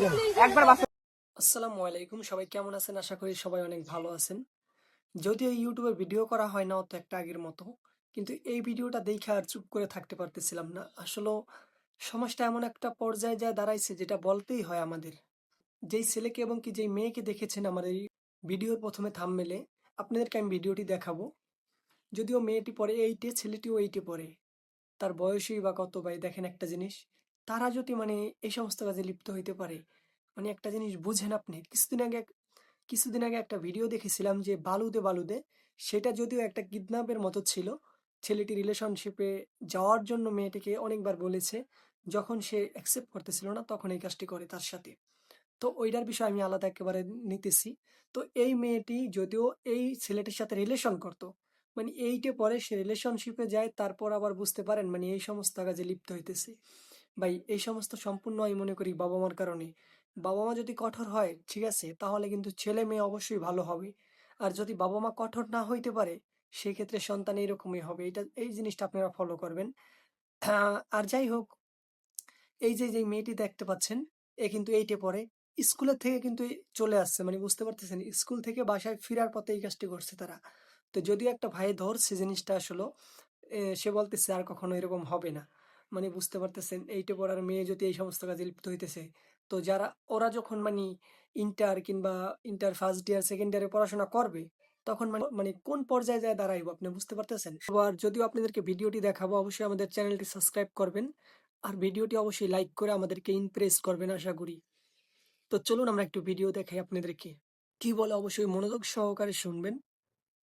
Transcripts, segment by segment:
আসসালামু আলাইকুম, সবাই কেমন আছেন? আশা করি সবাই অনেক ভালো আছেন। যদিও ইউটিউবে ভিডিও করা হয় না অত একটা আগের মতো, কিন্তু এই ভিডিওটা দেখে আর চুপ করে থাকতে পারতেছিলাম না। আসলে সমাজটা এমন একটা পর্যায়ে যায় দাঁড়াইছে যেটা বলতেই হয় আমাদের। যেই ছেলেকে এবং কি যেই মেয়েকে দেখেছেন আমার এই ভিডিওর প্রথমে থাম্বনেলে, আপনাদেরকে আমি ভিডিওটি দেখাবো। যদিও মেয়েটি পড়ে 8-এ, ছেলেটিও 8-এ পড়ে। তার বয়সই বা কত ভাই, দেখেন একটা জিনিস। তারা যদি এই সমস্ত কাজে লিপ্ত হইতে পারে, একটা জিনিস বুঝেন আপনি। কিছুদিন আগে একটা ভিডিও দেখেছিলাম যে বালুদে বালুদে, সেটা যদিও একটা কিডন্যাপের মতো ছিল। ছেলেটি রিলেশনশিপে যাওয়ার জন্য মেয়েটিকে অনেকবার বলেছে, যখন সে অ্যাকসেপ্ট করতেছিল না তখন এই কাজটি করে তার সাথে। তো ওইটার বিষয় আমি আলাদা একেবারে নিতেছি। তো এই মেয়েটি যদিও এই ছেলেটির সাথে রিলেশন করতো, 8-এ পরে সে রিলেশনশিপে যায়, তারপর আবার বুঝতে পারেন এই সমস্ত কাজে লিপ্ত হইতেছে। ভাই, এই সমস্ত সম্পূর্ণ আমি মনে করি বাবা মার কারণে। বাবা মা যদি কঠোর হয়, ঠিক আছে, তাহলে কিন্তু ছেলে মেয়ে অবশ্যই ভালো হবে। আর যদি বাবা মা কঠোর না হইতে পারে, সেক্ষেত্রে সন্তান এইরকমই হবে। এই জিনিসটা আপনারা ফলো করবেন। আর যাই হোক, এই যে মেয়েটি দেখতে পাচ্ছেন, এ কিন্তু 8-এ পড়ে। স্কুলের থেকে কিন্তু চলে আসছে, বুঝতে পারতেছেন, স্কুল থেকে বাসায় ফেরার পথে এই কাজটি করছে তারা। তো যদিও একটা ভাই ধরছে জিনিসটা, আসলে সে বলতেছে আর কখনো এরকম হবে না। বুঝতে পারতেছেন, 8-এ পড়ার মেয়ে যদি এই সমস্ত কাজে লিপ্ত হইতেছে, তো যারা ওরা যখন ইন্টার কিংবা ইন্টার ফার্স্ট ইয়ার সেকেন্ড ইয়ারে পড়াশোনা করবে, তখন কোন পর্যায়ে যায় দাঁড়াইবো আপনি বুঝতে পারতেছেন। আর যদিও আপনাদেরকে ভিডিওটি দেখাবো, অবশ্যই আমাদের চ্যানেলটি সাবস্ক্রাইব করবেন। আর ভিডিওটি অবশ্যই লাইক করে আমাদেরকে ইমপ্রেস করবেন আশা করি। তো চলুন আমরা একটু ভিডিও দেখাই আপনাদেরকে। কি বলে অবশ্যই মনোযোগ সহকারে শুনবেন,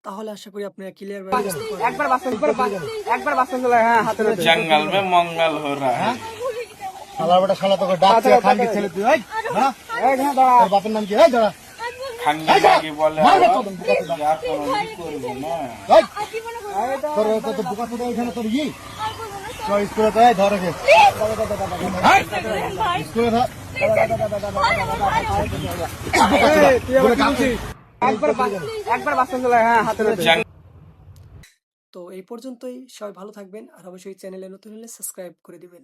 তাহলে আশা করি আপনারা ক্লিয়ার ভাবে বুঝতে পারবেন। একবার বাসন চলে, হ্যাঁ, হাতে जंगल में मंगल हो रहा है। শালা বেটা শালা তোকে ডাকছে খানকি ছেলে তুই এই দাঁড়া তোর বাপের নাম কি এই দাঁড়া खाने की बोले মারবে তো या कोनो नहीं করবো না এই তোর তো বুকা তো এখানে তোর তো স্কুলে তো এই ধরে গে স্কুলে ধর একবার বাসন চলে, হ্যাঁ, হাতে তো এই পর্যন্তই, সবাই ভালো থাকবেন। আর অবশ্যই চ্যানেলে নতুন হলে সাবস্ক্রাইব করে দিবেন।